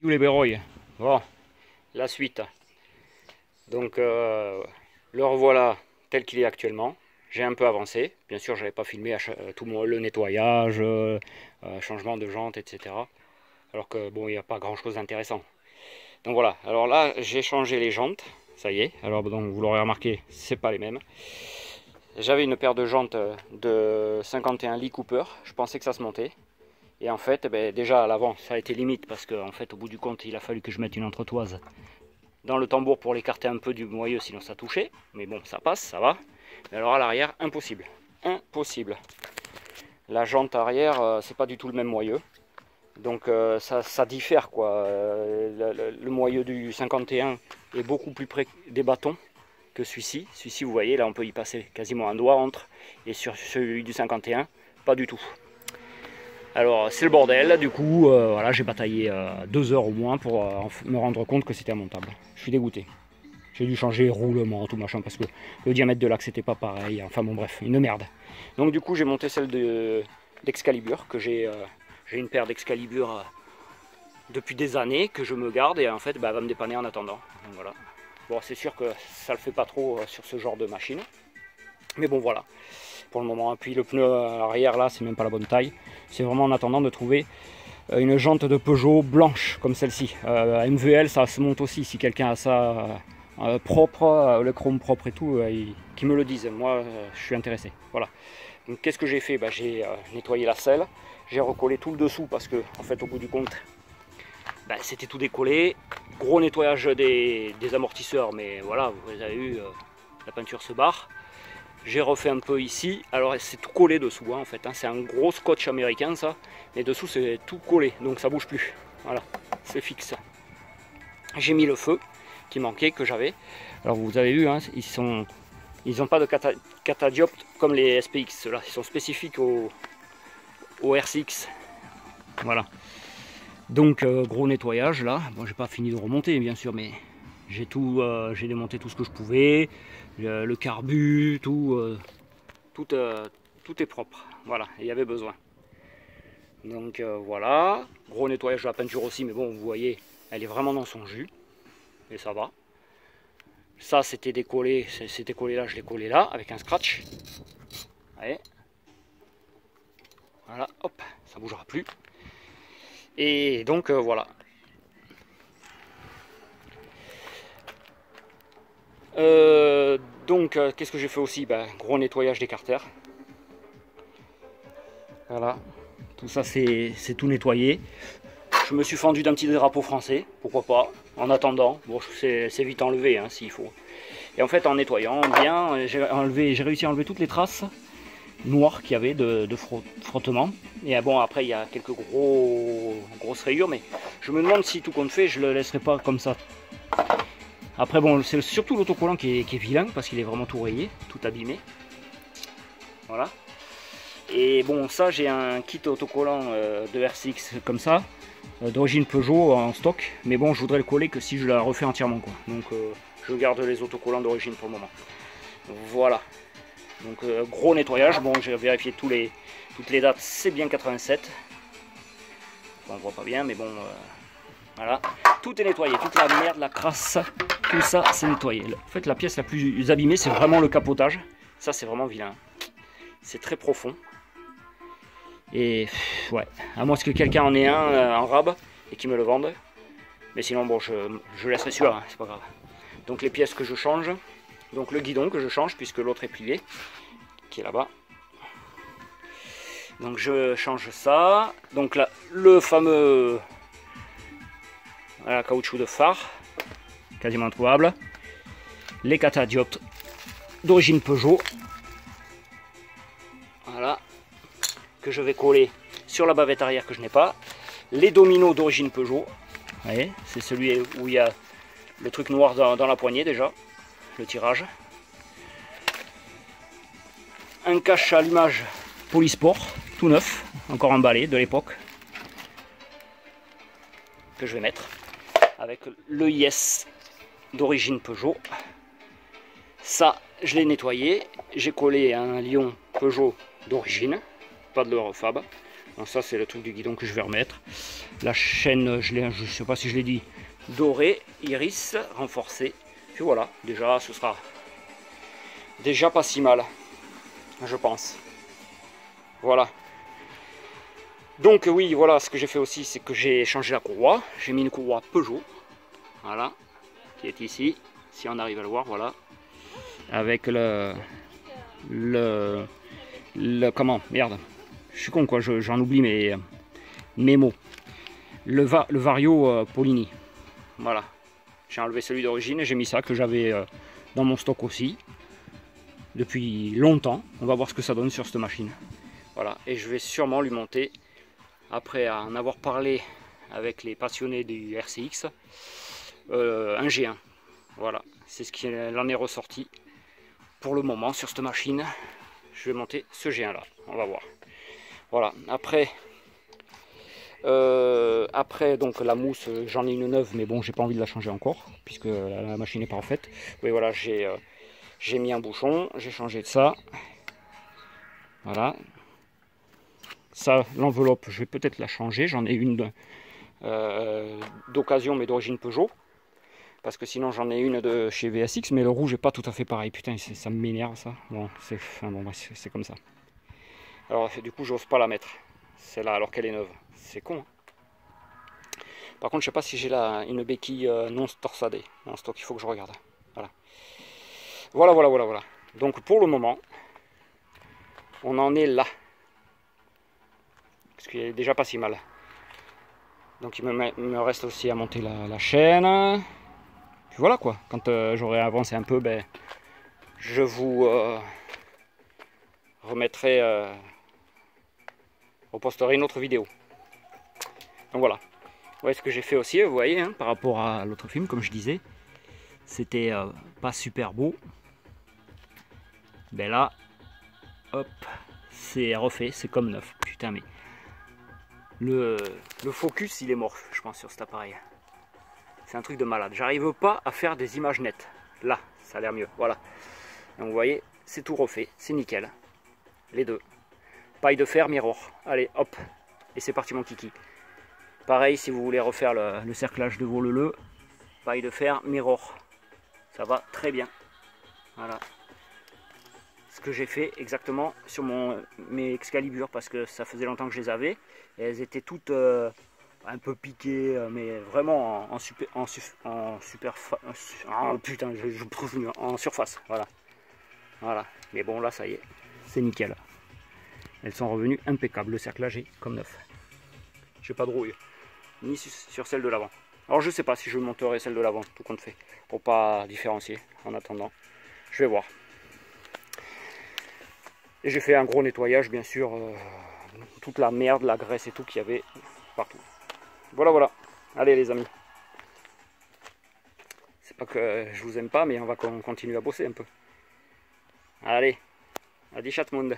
Les Béroy. Bon, la suite. Donc le revoilà tel qu'il est actuellement. J'ai un peu avancé. Bien sûr, je n'avais pas filmé tout le nettoyage, changement de jantes, etc. Alors que bon, il n'y a pas grand chose d'intéressant. Donc voilà. Alors là, j'ai changé les jantes. Ça y est. Alors donc vous l'aurez remarqué, c'est pas les mêmes. J'avais une paire de jantes de 51 Lee Cooper. Je pensais que ça se montait. Et en fait, déjà à l'avant, ça a été limite parce qu'en fait, au bout du compte, il a fallu que je mette une entretoise dans le tambour pour l'écarter un peu du moyeu, sinon ça touchait. Mais bon, ça passe, ça va. Mais alors à l'arrière, impossible. Impossible. La jante arrière, c'est pas du tout le même moyeu. Donc ça diffère quoi. Le moyeu du 51 est beaucoup plus près des bâtons que celui-ci. Celui-ci, vous voyez, là on peut y passer quasiment un doigt entre. Et sur celui du 51, pas du tout. Alors c'est le bordel, du coup voilà, j'ai bataillé 2 heures au moins pour me rendre compte que c'était immontable. Je suis dégoûté. J'ai dû changer roulement, tout machin, parce que le diamètre de l'axe n'était pas pareil. Enfin bon bref, une merde. Donc du coup j'ai monté celle d'Excalibur, que j'ai une paire d'Excalibur depuis des années, que je me garde et en fait elle va me dépanner en attendant. Donc voilà. Bon, c'est sûr que ça le fait pas trop sur ce genre de machine. Mais bon voilà. Pour le moment, puis le pneu arrière là, c'est même pas la bonne taille. C'est vraiment en attendant de trouver une jante de Peugeot blanche comme celle-ci. MVL, ça se monte aussi. Si quelqu'un a ça propre, le chrome propre et tout, qui me le dise. Moi, je suis intéressé. Voilà. Donc, qu'est-ce que j'ai fait? J'ai nettoyé la selle, j'ai recollé tout le dessous parce que, en fait, au bout du compte, c'était tout décollé. Gros nettoyage des amortisseurs, mais voilà, vous avez vu, la peinture se barre. J'ai refait un peu ici, alors c'est tout collé dessous en fait, c'est un gros scotch américain ça, et dessous c'est tout collé, donc ça bouge plus, voilà, c'est fixe. J'ai mis le feu qui manquait, que j'avais, alors vous avez vu, ils n'ont pas de catadiopte comme les SPX, là, ils sont spécifiques au RCX, voilà. Donc gros nettoyage là, bon j'ai pas fini de remonter bien sûr, mais j'ai démonté tout ce que je pouvais, le carbu, tout est propre. Voilà, il y avait besoin. Donc voilà, gros nettoyage de la peinture aussi, mais bon, vous voyez, elle est vraiment dans son jus, et ça va. Ça c'était décollé, c'était collé là, je l'ai collé là, avec un scratch. Allez. Voilà, hop, ça bougera plus. Et donc voilà. Donc qu'est-ce que j'ai fait aussi? Gros nettoyage des carters. Voilà, tout ça c'est tout nettoyé. Je me suis fendu d'un petit drapeau français, pourquoi pas, en attendant. Bon, c'est vite enlevé s'il faut. Et en fait en nettoyant bien, j'ai réussi à enlever toutes les traces noires qu'il y avait de frottement. Et bon, après il y a quelques grosses rayures, mais je me demande si tout compte fait, je le laisserai pas comme ça. Après bon, c'est surtout l'autocollant qui est vilain, parce qu'il est vraiment tout rayé, tout abîmé. Voilà. Et bon, ça j'ai un kit autocollant de RCX comme ça, d'origine Peugeot en stock. Mais bon, je voudrais le coller que si je la refais entièrement quoi. Donc je garde les autocollants d'origine pour le moment. Voilà. Donc gros nettoyage. Bon, j'ai vérifié toutes les dates, c'est bien 87. Enfin, on voit pas bien, mais bon, voilà. Tout est nettoyé, toute la merde, la crasse, tout ça c'est nettoyé. En fait, la pièce la plus abîmée, c'est vraiment le capotage. Ça, c'est vraiment vilain. C'est très profond. Et ouais, à moins que quelqu'un en ait un en rab et qui me le vende. Mais sinon, bon, je laisserai celui-là, c'est pas grave. Donc les pièces que je change, donc le guidon que je change puisque l'autre est plié, qui est là-bas. Donc je change ça. Donc là, le fameux caoutchouc de phare, quasiment introuvable. Les catadioptes d'origine Peugeot. Voilà. Que je vais coller sur la bavette arrière que je n'ai pas. Les dominos d'origine Peugeot. Vous voyez, c'est celui où il y a le truc noir dans la poignée déjà. Le tirage. Un cache allumage Polysport, tout neuf, encore emballé de l'époque. Que je vais mettre. Avec le IS d'origine Peugeot. Ça, je l'ai nettoyé. J'ai collé un lion Peugeot d'origine, pas de l'Eurofab. Donc ça c'est le truc du guidon que je vais remettre. La chaîne, je sais pas si je l'ai dit, dorée, iris, renforcée. Puis voilà, déjà ce sera déjà pas si mal, je pense. Voilà. Donc oui, voilà, ce que j'ai fait aussi, c'est que j'ai changé la courroie. J'ai mis une courroie Peugeot, voilà, qui est ici, si on arrive à le voir, voilà. Avec comment, merde, je suis con quoi, j'en oublie mes mots. Le Vario Polini, voilà. J'ai enlevé celui d'origine et j'ai mis ça que j'avais dans mon stock aussi, depuis longtemps. On va voir ce que ça donne sur cette machine. Voilà, et je vais sûrement lui monter, après en avoir parlé avec les passionnés du RCX, un G1. Voilà, c'est ce qui en est ressorti pour le moment sur cette machine. Je vais monter ce G1 là, on va voir. Voilà, après donc la mousse, j'en ai une neuve, mais bon, j'ai pas envie de la changer encore, puisque la machine n'est pas refaite. Oui, voilà, j'ai mis un bouchon, j'ai changé de ça. Voilà. Ça, l'enveloppe, je vais peut-être la changer. J'en ai une d'occasion, mais d'origine Peugeot. Parce que sinon, j'en ai une de chez VSX, mais le rouge n'est pas tout à fait pareil. Putain, ça m'énerve, ça. Bon, c'est comme ça. Alors, du coup, j'ose pas la mettre. C'est là, alors qu'elle est neuve. C'est con. Hein. Par contre, je sais pas si j'ai une béquille non torsadée en stock. Il faut que je regarde. Voilà. Donc, pour le moment, on en est là. Parce qu'il est déjà pas si mal. Donc il me reste aussi à monter la chaîne. Puis voilà quoi, quand j'aurai avancé un peu, ben, je vous remettrai, reposterai une autre vidéo. Donc voilà. Ouais, ce que j'ai fait aussi, vous voyez, hein, par rapport à l'autre film, comme je disais, c'était pas super beau. Ben là, hop, c'est refait, c'est comme neuf. Putain mais... Le focus il est mort je pense sur cet appareil. C'est un truc de malade. J'arrive pas à faire des images nettes. Là, ça a l'air mieux. Voilà. Donc vous voyez, c'est tout refait. C'est nickel. Les deux. Paille de fer, mirror. Allez, hop. Et c'est parti mon kiki. Pareil, si vous voulez refaire le cerclage de vos leleux, paille de fer, mirror. Ça va très bien. Voilà. Ce que j'ai fait exactement sur mes Excalibur, parce que ça faisait longtemps que je les avais. Et elles étaient toutes un peu piquées, mais vraiment en surface. Voilà. Mais bon, là, ça y est, c'est nickel. Elles sont revenues impeccables. Le cerclage est comme neuf. J'ai pas de rouille, ni sur celle de l'avant. Alors, je sais pas si je monterai celle de l'avant, tout compte fait, pour pas différencier en attendant. Je vais voir. Et j'ai fait un gros nettoyage, bien sûr, toute la merde, la graisse et tout qu'il y avait partout. Voilà. Allez les amis. C'est pas que je vous aime pas, mais on va continuer à bosser un peu. Allez, à die Chatmonde.